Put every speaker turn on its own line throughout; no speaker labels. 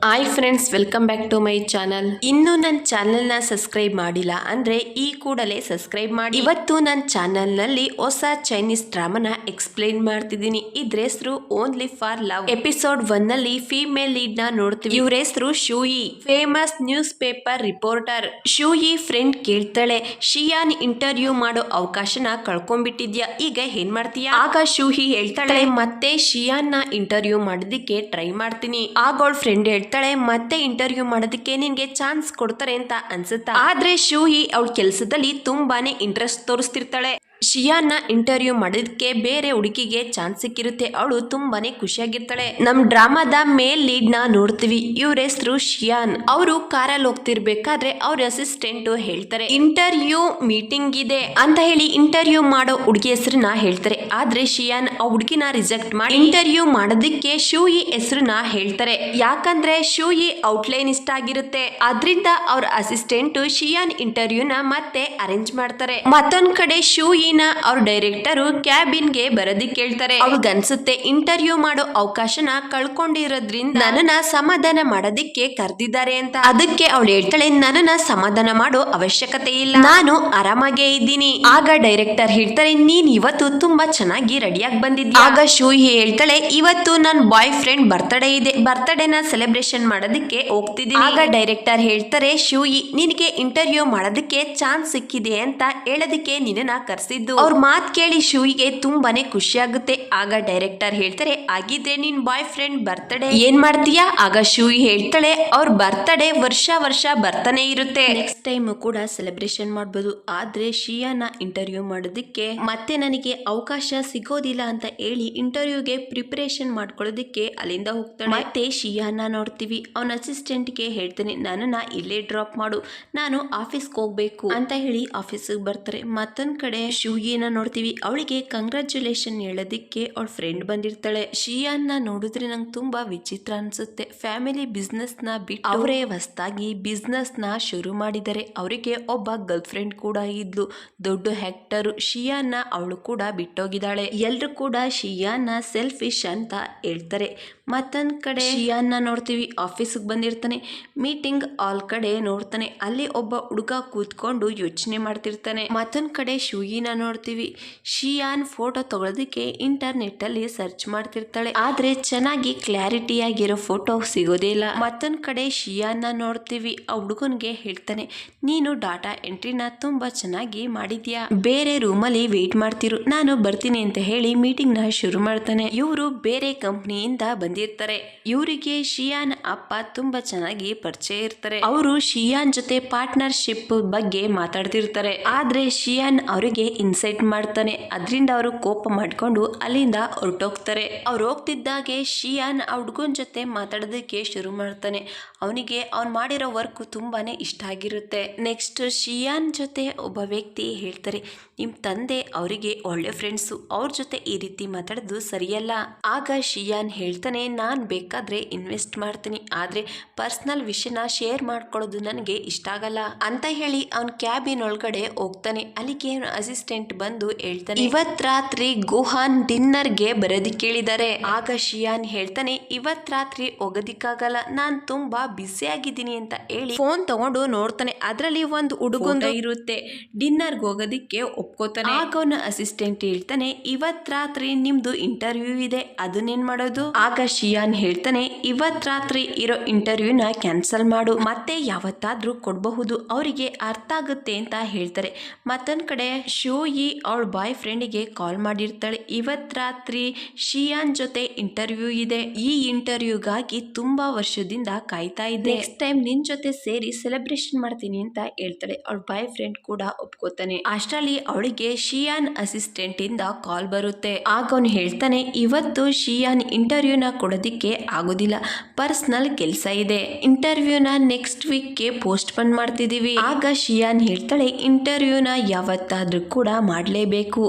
Hi friends, welcome back to my channel. ಇನ್ನು ನನ್ನ ಚಾನಲ್ನ ಸಬ್ಸ್ಕ್ರೈಬ್ ಮಾಡಿಲ್ಲ ಅಂದರೆ ಈ ಕೂಡಲೇ ಸಬ್ಸ್ಕ್ರೈಬ್ ಮಾಡಿ. ಇವತ್ತು ನನ್ನ ಚಾನಲ್ನಲ್ಲಿ ಹೊಸ ಚೈನೀಸ್ ಡ್ರಾಮಾನ ಎಕ್ಸ್ಪ್ಲೈನ್ ಮಾಡ್ತಿದ್ದೀನಿ. ಇದ್ರ ಹೆಸರು ಓನ್ಲಿ ಫಾರ್ ಲವ್. ಎಪಿಸೋಡ್ 1 ನಲ್ಲಿ ಫೀಮೇಲ್ ಲೀಡ್ ನ ನೋಡ್ತೀವಿ. ಇವ್ರ ಹೆಸರು shui, famous news paper reporter. Shui friend ಕೇಳ್ತಾಳೆ, ಶಿಯಾನ್ ಇಂಟರ್ವ್ಯೂ ಮಾಡೋ ಅವಕಾಶನ ಕಳ್ಕೊಂಡ್ಬಿಟ್ಟಿದ್ಯಾ, ಈಗ ಏನ್ ಮಾಡ್ತೀಯಾ? ಆಗ ಶೂಯಿ ಹೇಳ್ತಾಳೆ, ಮತ್ತೆ ಶಿಯಾನ್ ನ ಇಂಟರ್ವ್ಯೂ ಮಾಡೋದಿಕ್ಕೆ ಟ್ರೈ ಮಾಡ್ತೀನಿ. ಆಗ ಅವಳ ಫ್ರೆಂಡ್ ಹೇಳ್ತಾಳೆ, ಮತ್ತೆ ಇಂಟರ್ವ್ಯೂ ಮಾಡೋದಕ್ಕೆ ನಿನ್ಗೆ ಚಾನ್ಸ್ ಕೊಡ್ತಾರೆ ಅಂತ ಅನ್ಸುತ್ತಾ? ಆದ್ರೆ ಶೂಯಿ ಅವಳ ಕೆಲಸದಲ್ಲಿ ತುಂಬಾನೇ ಇಂಟ್ರೆಸ್ಟ್ ತೋರಿಸ್ತಿರ್ತಾಳೆ. ಶಿಯಾನ್ನ ಇಂಟರ್ವ್ಯೂ ಮಾಡೋದಕ್ಕೆ ಬೇರೆ ಹುಡುಗಿಗೆ ಚಾನ್ಸ್ ಸಿಕ್ಕಿರುತ್ತೆ. ಅವಳು ತುಂಬಾನೇ ಖುಷಿಯಾಗಿರ್ತಾಳೆ. ನಮ್ ಡ್ರಾಮಾದ ಮೇಲ್ ಲೀಡ್ ನ ನೋಡ್ತೀವಿ. ಇವ್ರ ಹೆಸರು ಶಿಯಾನ್. ಅವರು ಕಾರಲ್ಲಿ ಹೋಗ್ತಿರ್ಬೇಕಾದ್ರೆ ಅವ್ರ ಅಸಿಸ್ಟೆಂಟ್ ಹೇಳ್ತಾರೆ, ಇಂಟರ್ವ್ಯೂ ಮೀಟಿಂಗ್ ಇದೆ ಅಂತ ಹೇಳಿ ಇಂಟರ್ವ್ಯೂ ಮಾಡೋ ಹುಡುಗಿ ಹೆಸರನ್ನ ಹೇಳ್ತಾರೆ. ಆದ್ರೆ ಶಿಯಾನ್ ಆ ಹುಡುಗಿನ ರಿಜೆಕ್ಟ್ ಮಾಡಿ ಇಂಟರ್ವ್ಯೂ ಮಾಡೋದಕ್ಕೆ ಶೂಯಿ ಹೆಸರನ್ನ ಹೇಳ್ತಾರೆ. ಯಾಕಂದ್ರೆ ಶೂಯಿ ಔಟ್ಲೈನ್ ಇಷ್ಟ ಆಗಿರುತ್ತೆ. ಆದ್ರಿಂದ ಅವ್ರ ಅಸಿಸ್ಟೆಂಟ್ ಶಿಯಾನ್ ಇಂಟರ್ವ್ಯೂನ ಮತ್ತೆ ಅರೇಂಜ್ ಮಾಡ್ತಾರೆ. ಮತ್ತೊಂದ್ ಕಡೆ ಶೂಯಿ ಅವ್ರ ಡೈರೆಕ್ಟರ್ ಕ್ಯಾಬಿನ್ ಗೆ ಬರೋದಿಕ್ಕೆ ಹೇಳ್ತಾರೆ. ಅವ್ಳಿಗನ್ಸುತ್ತೆ ಇಂಟರ್ವ್ಯೂ ಮಾಡೋ ಅವಕಾಶನ ಕಳ್ಕೊಂಡಿರೋದ್ರಿಂದ ನನ್ನನ್ನ ಸಮಾಧಾನ ಮಾಡೋದಿಕ್ಕೆ ಕರೆದಿದ್ದಾರೆ ಅಂತ. ಅದಕ್ಕೆ ಅವಳು ಹೇಳ್ತಾಳೆ, ನನ್ನನ್ನ ಸಮಾಧಾನ ಮಾಡೋ ಅವಶ್ಯಕತೆ ಇಲ್ಲ, ನಾನು ಆರಾಮಾಗೇ ಇದ್ದೀನಿ. ಆಗ ಡೈರೆಕ್ಟರ್ ಹೇಳ್ತಾರೆ, ನೀನ್ ಇವತ್ತು ತುಂಬಾ ಚೆನ್ನಾಗಿ ರೆಡಿಯಾಗಿ ಬಂದಿದ್ಯಾ. ಆಗ ಶೂಯಿ ಹೇಳ್ತಾಳೆ, ಇವತ್ತು ನನ್ನ ಬಾಯ್ ಫ್ರೆಂಡ್ ಬರ್ತ್ಡೇ ಇದೆ, ಬರ್ತ್ಡೇನ ಸೆಲೆಬ್ರೇಷನ್ ಮಾಡೋದಿಕ್ಕೆ ಹೋಗ್ತಿದ್ದೀನಿ. ಆಗ ಡೈರೆಕ್ಟರ್ ಹೇಳ್ತಾರೆ, ಶೂಯಿ ನಿನಗೆ ಇಂಟರ್ವ್ಯೂ ಮಾಡೋದಕ್ಕೆ ಚಾನ್ಸ್ ಸಿಕ್ಕಿದೆ ಅಂತ ಹೇಳೋದಕ್ಕೆ ನಿನ್ನ ಕರ್ಸಿದ್ದು. ಅವ್ರ ಮಾತ್ ಕೇಳಿ ಶೂಯಿಗೆ ತುಂಬಾನೇ ಖುಷಿ ಆಗುತ್ತೆ. ಆಗ ಡೈರೆಕ್ಟರ್ ಹೇಳ್ತಾರೆ, ಆಗಿದ್ರೆ ನಿನ್ ಬಾಯ್ ಫ್ರೆಂಡ್ ಬರ್ತ್ಡೇ ಏನ್ ಮಾಡ್ತೀಯಾ? ಆಗ ಶೂಯಿ ಹೇಳ್ತಾಳೆ, ಅವ್ರ ಬರ್ತ್ಡೇ ವರ್ಷ ಬರ್ತಾನೆ ಇರುತ್ತೆ, ನೆಕ್ಸ್ಟ್ ಟೈಮ್ ಕೂಡ ಸೆಲೆಬ್ರೇಷನ್ ಮಾಡಬಹುದು. ಆದ್ರೆ ಶಿಯಾನ ಇಂಟರ್ವ್ಯೂ ಮಾಡೋದಕ್ಕೆ ಮತ್ತೆ ನನಗೆ ಅವಕಾಶ ಸಿಗೋದಿಲ್ಲ ಅಂತ ಹೇಳಿ ಇಂಟರ್ವ್ಯೂಗೆ ಪ್ರಿಪರೇಷನ್ ಮಾಡ್ಕೊಳ್ಳೋದಕ್ಕೆ ಅಲ್ಲಿಂದ ಹೋಗ್ತಾಳೆ. ಮತ್ತೆ ಶಿಯಾನ ನೋಡ್ತೀವಿ. ಅವನ ಅಸಿಸ್ಟೆಂಟ್ ಗೆ ಹೇಳ್ತಾನೆ, ನನ್ನನ್ನ ಇಲ್ಲೇ ಡ್ರಾಪ್ ಮಾಡು, ನಾನು ಆಫೀಸ್ಗೆ ಹೋಗ್ಬೇಕು ಅಂತ ಹೇಳಿ ಆಫೀಸ್ಗೆ ಬರ್ತಾರೆ. ಮತ್ತೊಂದ್ ಕಡೆ ಶೂಯಿನ ನೋಡ್ತೀವಿ. ಅವಳಿಗೆ ಕಂಗ್ರಾಚುಲೇಷನ್ ಹೇಳೋದಿಕ್ಕೆ ಅವಳ ಫ್ರೆಂಡ್ ಬಂದಿರ್ತಾಳೆ. ಶಿಯಾನ್ನ ನೋಡಿದ್ರೆ ನಂಗೆ ತುಂಬಾ ವಿಚಿತ್ರ ಅನ್ಸುತ್ತೆ. ಫ್ಯಾಮಿಲಿ ಬಿಸ್ನೆಸ್ ನ ಬಿಟ್ಟು ಅವರೇ ಹೊಸದಾಗಿ ಬಿಸ್ನೆಸ್ ನ ಶುರು ಮಾಡಿದ್ದಾರೆ. ಅವರಿಗೆ ಒಬ್ಬ ಗರ್ಲ್ ಫ್ರೆಂಡ್ ಕೂಡ ಇದ್ಲು, ದೊಡ್ಡ ಆಕ್ಟರ್. ಶಿಯಾನ್ನ ಅವಳು ಕೂಡ ಬಿಟ್ಟೋಗಿದ್ದಾಳೆ. ಎಲ್ರು ಕೂಡ ಶಿಯಾನ್ನ ಸೆಲ್ಫಿಶ್ ಅಂತ ಹೇಳ್ತಾರೆ. ಮತ್ತೊಂದ್ ಕಡೆ ಶಿಯಾನ್ನ ನೋಡ್ತೀವಿ. ಆಫೀಸ್ಗೆ ಬಂದಿರ್ತಾನೆ. ಮೀಟಿಂಗ್ ಹಾಲ್ ಕಡೆ ನೋಡ್ತಾನೆ. ಅಲ್ಲಿ ಒಬ್ಬ ಹುಡುಗ ಕೂತ್ಕೊಂಡು ಯೋಚನೆ ಮಾಡ್ತಿರ್ತಾನೆ. ಮತ್ತೊಂದ್ ಕಡೆ ಶೂಯಿನ ನೋಡ್ತೀವಿ. ಶಿಯಾನ್ ಫೋಟೋ ತಗೊಳ್ಳೋದಕ್ಕೆ ಇಂಟರ್ನೆಟ್ ಅಲ್ಲಿ ಸರ್ಚ್ ಮಾಡ್ತಿರ್ತಾಳೆ. ಆದ್ರೆ ಚೆನ್ನಾಗಿ ಕ್ಲಾರಿಟಿ ಆಗಿರೋ ಫೋಟೋ ಸಿಗೋದೇ ಇಲ್ಲ. ಮತ್ತೊಂದ್ ಕಡೆ ಶಿಯಾನ್ನ ನೋಡ್ತೀವಿ. ಆ ಹುಡುಗನ್ಗೆ ಹೇಳ್ತಾನೆ, ನೀನು ಡಾಟಾ ಎಂಟ್ರಿನ ತುಂಬಾ ಚೆನ್ನಾಗಿ ಮಾಡಿದ್ಯಾ, ಬೇರೆ ರೂಮಲ್ಲಿ ವೇಟ್ ಮಾಡ್ತಿರು, ನಾನು ಬರ್ತೀನಿ ಅಂತ ಹೇಳಿ ಮೀಟಿಂಗ್ ನ ಶುರು ಮಾಡ್ತಾನೆ. ಇವರು ಬೇರೆ ಕಂಪ್ನಿಯಿಂದ ಬಂದಿರ್ತಾರೆ. ಇವರಿಗೆ ಶಿಯಾನ್ ಅಪ್ಪ ತುಂಬಾ ಚೆನ್ನಾಗಿ ಪರಿಚಯ ಇರ್ತಾರೆ. ಅವರು ಶಿಯಾನ್ ಜೊತೆ ಪಾರ್ಟ್ನರ್ಶಿಪ್ ಬಗ್ಗೆ ಮಾತಾಡ್ತಿರ್ತಾರೆ. ಆದ್ರೆ ಶಿಯಾನ್ ಅವರಿಗೆ ಇನ್ಸೈಟ್ ಮಾಡ್ತಾನೆ. ಅದರಿಂದ ಅವರು ಕೋಪ ಮಾಡ್ಕೊಂಡು ಅಲ್ಲಿಂದ ಹೊರಟೋಗ್ತಾರೆ. ಅವ್ರು ಹೋಗ್ತಿದ್ದಾಗೆ ಶಿಯಾನ್ ಆ ಹುಡುಗನ ಜೊತೆ ಮಾತಾಡೋದಕ್ಕೆ ಶುರು ಮಾಡ್ತಾನೆ. ಅವನಿಗೆ ಅವ್ನು ಮಾಡಿರೋ ವರ್ಕ್ ತುಂಬಾನೇ ಇಷ್ಟ ಆಗಿರುತ್ತೆ. ನೆಕ್ಸ್ಟ್ ಶಿಯಾನ್ ಜೊತೆ ಒಬ್ಬ ವ್ಯಕ್ತಿ ಹೇಳ್ತಾರೆ, ನಿಮ್ ತಂದೆ ಅವರಿಗೆ ಒಳ್ಳೆ ಫ್ರೆಂಡ್ಸು, ಅವ್ರ ಜೊತೆ ಈ ರೀತಿ ಮಾತಾಡೋದು ಸರಿಯಲ್ಲ. ಆಗ ಶಿಯಾನ್ ಹೇಳ್ತಾನೆ, ನಾನ್ ಬೇಕಾದ್ರೆ ಇನ್ವೆಸ್ಟ್ ಮಾಡ್ತೀನಿ, ಆದ್ರೆ ಪರ್ಸನಲ್ ವಿಷಯನ ಶೇರ್ ಮಾಡ್ಕೊಳ್ಳೋದು ನನಗೆ ಇಷ್ಟ ಆಗಲ್ಲ ಅಂತ ಹೇಳಿ ಅವ್ನ ಕ್ಯಾಬಿನ್ ಒಳಗಡೆ ಹೋಗ್ತಾನೆ. ಅಲ್ಲಿಗೆ ಅಸಿಸ್ಟೆಂಟ್ ಬಂದು ಹೇಳ್ತಾನೆ, ಇವತ್ ರಾತ್ರಿ ಗುಹಾನ್ ಡಿನ್ನರ್ ಗೆ ಬರೋದಿಕ್ಕೆ ಕೇಳಿದ್ದಾರೆ. ಆಗ ಶಿಯಾನ್ ಹೇಳ್ತಾನೆ, ಇವತ್ ರಾತ್ರಿ ಹೋಗೋದಿಕ್ಕಾಗಲ್ಲ, ನಾನ್ ತುಂಬಾ ಬ್ಯುಸಿ ಆಗಿದ್ದೀನಿ ಅಂತ ಹೇಳಿ ಫೋನ್ ತಗೊಂಡು ನೋಡ್ತಾನೆ. ಅದ್ರಲ್ಲಿ ಒಂದು ಹುಡುಗಂದು ಇರುತ್ತೆ. ಡಿನ್ನರ್ ಹೋಗೋದಿಕ್ಕೆ ಒಪ್ಕೋತಾನೆ. ಆಗ ಅವನ ಅಸಿಸ್ಟೆಂಟ್ ಹೇಳ್ತಾನೆ, ಇವತ್ ರಾತ್ರಿ ನಿಮ್ದು ಇಂಟರ್ವ್ಯೂ ಇದೆ, ಅದನ್ನೇನ್ ಮಾಡೋದು? ಆಗ ಶಿಯಾನ್ ಹೇಳ್ತಾನೆ, ಇವತ್ ರಾತ್ರಿ ಇರೋ ಇಂಟರ್ವ್ಯೂನ ಕ್ಯಾನ್ಸಲ್ ಮಾಡು, ಮತ್ತೆ ಯಾವತ್ತಾದ್ರೂ ಕೊಡಬಹುದು, ಅವರಿಗೆ ಅರ್ಥ ಆಗುತ್ತೆ ಅಂತ ಹೇಳ್ತಾರೆ. ಮತ್ತೊಂದ್ ಕಡೆ ಶೂಯಿ ಅವಳ ಬಾಯ್ ಫ್ರೆಂಡಿಗೆ ಕಾಲ್ ಮಾಡಿರ್ತಾಳೆ, ಇವತ್ ರಾತ್ರಿ ಶಿಯಾನ್ ಜೊತೆ ಇಂಟರ್ವ್ಯೂ ಇದೆ, ಈ ಇಂಟರ್ವ್ಯೂಗಾಗಿ ತುಂಬಾ ವರ್ಷದಿಂದ ಕಾಯ್ತಾ ಇದ್ದೆ, ನೆಕ್ಸ್ಟ್ ಟೈಮ್ ನಿನ್ ಜೊತೆ ಸೇರಿ ಸೆಲೆಬ್ರೇಷನ್ ಮಾಡ್ತೀನಿ ಅಂತ ಹೇಳ್ತಾಳೆ. ಅವಳ ಬಾಯ್ ಫ್ರೆಂಡ್ ಕೂಡ ಒಪ್ಕೋತಾನೆ. ಅಷ್ಟರಲ್ಲಿ ಅವಳಿಗೆ ಶಿಯಾನ್ ಅಸಿಸ್ಟೆಂಟ್ ಇಂದ ಕಾಲ್ ಬರುತ್ತೆ. ಆಗ ಅವನು ಹೇಳ್ತಾನೆ, ಇವತ್ತು ಶಿಯಾನ್ ಇಂಟರ್ವ್ಯೂನ ಕೊಡೋದಿಕ್ಕೆ ಆಗೋದಿಲ್ಲ, ಪರ್ಸನಲ್ ಕೆಲಸ ಇದೆ, ಇಂಟರ್ವ್ಯೂನ ನೆಕ್ಸ್ಟ್ ವೀಕ್ ಗೆ ಪೋಸ್ಟ್ ಪೋನ್ ಮಾಡ್ತಿದೀವಿ. ಆಗ ಶಿಯಾನ್ ಹೇಳ್ತಾಳೆ, ಇಂಟರ್ವ್ಯೂನ ಯಾವತ್ತಾದ್ರೂ ಕೂಡ ಮಾಡಲೇಬೇಕು,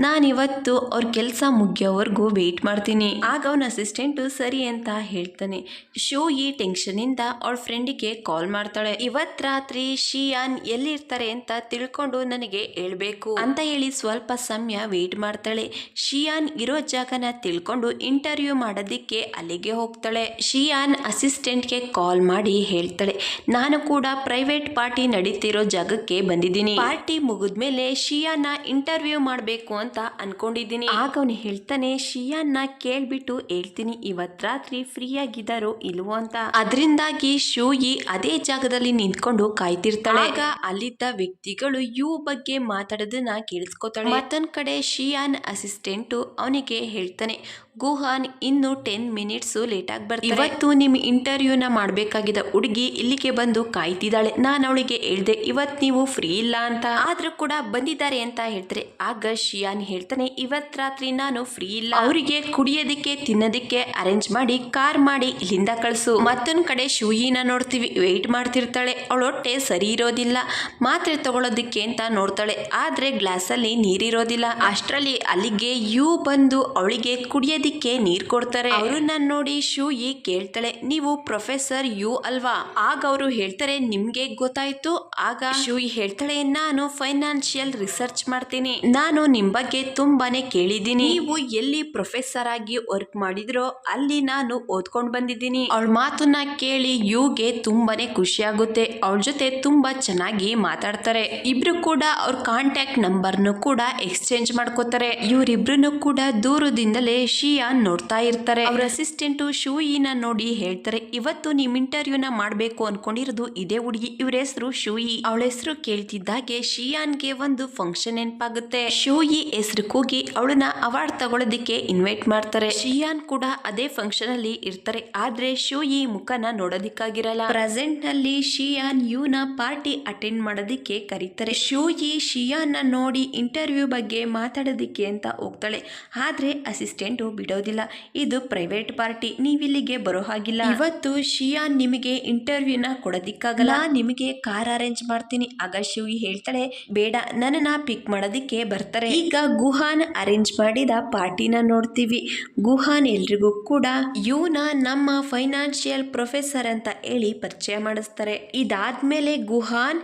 ನಾನಿವತ್ತು ಅವ್ರ ಕೆಲಸ ಮುಗಿಯೋವರೆಗೂ ವೆಯ್ಟ್ ಮಾಡ್ತೀನಿ. ಆಗ ಅವನ ಅಸಿಸ್ಟೆಂಟು ಸರಿ ಅಂತ ಹೇಳ್ತಾನೆ. ಈ ಟೆನ್ಷನಿಂದ ಅವಳ ಫ್ರೆಂಡಿಗೆ ಕಾಲ್ ಮಾಡ್ತಾಳೆ. ಇವತ್ತು ರಾತ್ರಿ ಶಿಯಾನ್ ಎಲ್ಲಿರ್ತಾರೆ ಅಂತ ತಿಳ್ಕೊಂಡು ನನಗೆ ಹೇಳ್ಬೇಕು ಅಂತ ಹೇಳಿ ಸ್ವಲ್ಪ ಸಮಯ ವೆಯ್ಟ್ ಮಾಡ್ತಾಳೆ. ಶಿಯಾನ್ ಇರೋ ಜಾಗನ ತಿಳ್ಕೊಂಡು ಇಂಟರ್ವ್ಯೂ ಮಾಡೋದಿಕ್ಕೆ ಅಲ್ಲಿಗೆ ಹೋಗ್ತಾಳೆ. ಶಿಯಾನ್ ಅಸಿಸ್ಟೆಂಟ್ಗೆ ಕಾಲ್ ಮಾಡಿ ಹೇಳ್ತಾಳೆ, ನಾನು ಕೂಡ ಪ್ರೈವೇಟ್ ಪಾರ್ಟಿ ನಡೀತಿರೋ ಜಾಗಕ್ಕೆ ಬಂದಿದ್ದೀನಿ. ಪಾರ್ಟಿ ಮುಗಿದ್ಮೇಲೆ ಶಿಯಾನ್ನ ಇಂಟರ್ವ್ಯೂ ಮಾಡಬೇಕು ಅಂತ ಅನ್ಕೊಂಡಿದ್ದೀನಿ. ಆಗ ಅವನು ಹೇಳ್ತಾನೆ, ಶಿಯಾನ್ನ ಕೇಳ್ಬಿಟ್ಟು ಹೇಳ್ತೀನಿ ಇವತ್ ರಾತ್ರಿ ಫ್ರೀ ಆಗಿದ್ದಾರೋ ಇಲ್ವೋ ಅಂತ. ಅದರಿಂದಾಗಿ ಶೂಯಿ ಅದೇ ಜಾಗದಲ್ಲಿ ನಿಂತ್ಕೊಂಡು ಕಾಯ್ತಿರ್ತಾಳೆ. ಆಗ ಅಲ್ಲಿದ್ದ ವ್ಯಕ್ತಿಗಳು ಯು ಬಗ್ಗೆ ಮಾತಾಡೋದನ್ನ ಕೇಳಿಸ್ಕೊತಾಳೆ. ಮತ್ತೊಂದ್ ಕಡೆ ಶಿಯಾನ್ ಅಸಿಸ್ಟೆಂಟು ಅವನಿಗೆ ಹೇಳ್ತಾನೆ, ಗುಹಾನ್ ಇನ್ನು 10 ಮಿನಿಟ್ಸ್ ಲೇಟ್ ಆಗಿ ಬರ್ತಾರೆ. ಇವತ್ತು ನಿಮ್ ಇಂಟರ್ವ್ಯೂನ ಮಾಡ್ಬೇಕಾಗಿದ್ದ ಹುಡುಗಿ ಇಲ್ಲಿಗೆ ಬಂದು ಕಾಯ್ತಿದ್ದಾಳೆ. ನಾನು ಅವಳಿಗೆ ಹೇಳ್ದೆ ಇವತ್ ನೀವು ಫ್ರೀ ಇಲ್ಲ ಅಂತ, ಆದ್ರೂ ಕೂಡ ಬಂದಿದ್ದಾರೆ ಅಂತ ಹೇಳ್ತಾರೆ. ಆಗ ಶಿಯಾನ್ ಹೇಳ್ತಾನೆ, ಇವತ್ ರಾತ್ರಿ ನಾನು ಫ್ರೀ ಇಲ್ಲ, ಅವರಿಗೆ ಕುಡಿಯೋದಿಕ್ಕೆ ತಿನ್ನೋದಿಕ್ಕೆ ಅರೇಂಜ್ ಮಾಡಿ ಕಾರ್ ಮಾಡಿ ಇಲ್ಲಿಂದ ಕಳ್ಸು. ಮತ್ತೊಂದ್ ಕಡೆ ಶೂಯಿನ ನೋಡ್ತೀವಿ, ವೆಯ್ಟ್ ಮಾಡ್ತಿರ್ತಾಳೆ. ಅವಳ ಹೊಟ್ಟೆ ಸರಿ ಇರೋದಿಲ್ಲ, ಮಾತ್ರೆ ತಗೊಳ್ಳೋದಿಕ್ಕೆ ಅಂತ ನೋಡ್ತಾಳೆ, ಆದ್ರೆ ಗ್ಲಾಸ್ ಅಲ್ಲಿ ನೀರಿರೋದಿಲ್ಲ. ಅಷ್ಟರಲ್ಲಿ ಅಲ್ಲಿಗೆ ಯು ಬಂದು ಅವಳಿಗೆ ಕುಡಿಯೋದಿಕ್ಕೆ ನೀರ್ ಕೊಡ್ತಾರೆ. ಅವ್ರನ್ನ ನೋಡಿ ಶೂಯಿ ಕೇಳ್ತಾಳೆ, ನೀವು ಪ್ರೊಫೆಸರ್ ಯು ಅಲ್ವಾ? ಆಗ ಅವರು ಹೇಳ್ತಾರೆ, ನಿಮ್ಗೆ ಗೊತ್ತಾಯ್ತು? ಆಗ ಶೂಯಿ ಹೇಳ್ತಾಳೆ, ನಾನು ಫೈನಾನ್ಷಿಯಲ್ ರಿಸರ್ಚ್ ಮಾಡ್ತೀನಿ, ನಾನು ನಿಮ್ ಬಗ್ಗೆ ತುಂಬಾನೇ ಕೇಳಿದ್ದೀನಿ, ನೀವು ಎಲ್ಲಿ ಪ್ರೊಫೆಸರ್ ಆಗಿ ವರ್ಕ್ ಮಾಡಿದ್ರೋ ಅಲ್ಲಿ ನಾನು ಓದ್ಕೊಂಡ್ ಬಂದಿದ್ದೀನಿ. ಅವಳ ಮಾತನ್ನ ಕೇಳಿ ಯುಗೆ ತುಂಬಾನೇ ಖುಷಿ ಆಗುತ್ತೆ. ಅವಳ ಜೊತೆ ತುಂಬಾ ಚೆನ್ನಾಗಿ ಮಾತಾಡ್ತಾರೆ. ಇಬ್ರು ಕೂಡ ಅವ್ರ ಕಾಂಟ್ಯಾಕ್ಟ್ ನಂಬರ್ನು ಕೂಡ ಎಕ್ಸ್ಚೇಂಜ್ ಮಾಡ್ಕೋತಾರೆ. ಇವರಿಬ್ರು ಕೂಡ ದೂರದಿಂದಲೇ ಶಿಯಾನ್ ನೋಡ್ತಾ ಇರ್ತಾರೆ. ಅವ್ರ ಅಸಿಸ್ಟೆಂಟು ಶೂಯಿನ ನೋಡಿ ಹೇಳ್ತಾರೆ, ಇವತ್ತು ನಿಮ್ ಇಂಟರ್ವ್ಯೂನ ಮಾಡ್ಬೇಕು ಅನ್ಕೊಂಡಿರೋದು ಇದೇ ಹುಡುಗಿ, ಇವ್ರ ಹೆಸರು ಶೂಯಿ. ಅವಳ ಹೆಸರು ಕೇಳ್ತಿದ್ದಾಗೆ ಶಿಯಾನ್ಗೆ ಒಂದು ಫಂಕ್ಷನ್ ನೆನಪಾಗುತ್ತೆ. ಶೂಯಿ ಹೆಸರು ಕೂಗಿ ಅವಳನ್ನ ಅವಾರ್ಡ್ ತಗೊಳ್ಳೋದಿಕ್ಕೆ ಇನ್ವೈಟ್ ಮಾಡ್ತಾರೆ. ಶಿಯಾನ್ ಕೂಡ ಅದೇ ಫಂಕ್ಷನ್ ಅಲ್ಲಿ ಇರ್ತಾರೆ, ಆದ್ರೆ ಶೂಯಿ ಮುಖನ ನೋಡೋದಿಕ್ಕಾಗಿರಲ್ಲ. ಪ್ರೆಸೆಂಟ್ ನಲ್ಲಿ ಶಿಯಾನ್ ಯುನ ಪಾರ್ಟಿ ಅಟೆಂಡ್ ಮಾಡೋದಿಕ್ಕೆ ಕರೀತಾರೆ. ಶೂಯಿ ಶಿಯಾನ್ ನೋಡಿ ಇಂಟರ್ವ್ಯೂ ಬಗ್ಗೆ ಮಾತಾಡೋದಿಕ್ಕೆ ಅಂತ ಹೋಗ್ತಾಳೆ, ಆದ್ರೆ ಅಸಿಸ್ಟೆಂಟು ಬಿಡೋದಿಲ್ಲ, ಇದು ಪ್ರೈವೇಟ್ ಪಾರ್ಟಿ, ನೀವಿಲ್ಲಿಗೆ ಬರೋ ಹಾಗಿಲ್ಲ, ಇವತ್ತು ಶಿಯಾನ್ ನಿಮಗೆ ಇಂಟರ್ವ್ಯೂನ ಕೊಡೋದಿಕ್ಕಾಗಲ್ಲ, ನಿಮಗೆ ಕಾರ್ ಅರೇಂಜ್ ಮಾಡ್ತೀನಿ. ಆಗ ಶಿವಿ ಹೇಳ್ತಾಳೆ, ಬೇಡ, ನನ್ನನ್ನ ಪಿಕ್ ಮಾಡೋದಿಕ್ಕೆ ಬರ್ತಾರೆ. ಈಗ ಗುಹಾನ್ ಅರೇಂಜ್ ಮಾಡಿದ ಪಾರ್ಟಿನ ನೋಡ್ತೀವಿ. ಗುಹಾನ್ ಎಲ್ರಿಗೂ ಕೂಡ ಯುನ ನಮ್ಮ ಫೈನಾನ್ಷಿಯಲ್ ಪ್ರೊಫೆಸರ್ ಅಂತ ಹೇಳಿ ಪರಿಚಯ ಮಾಡಿಸ್ತಾರೆ. ಇದಾದ್ಮೇಲೆ ಗುಹಾನ್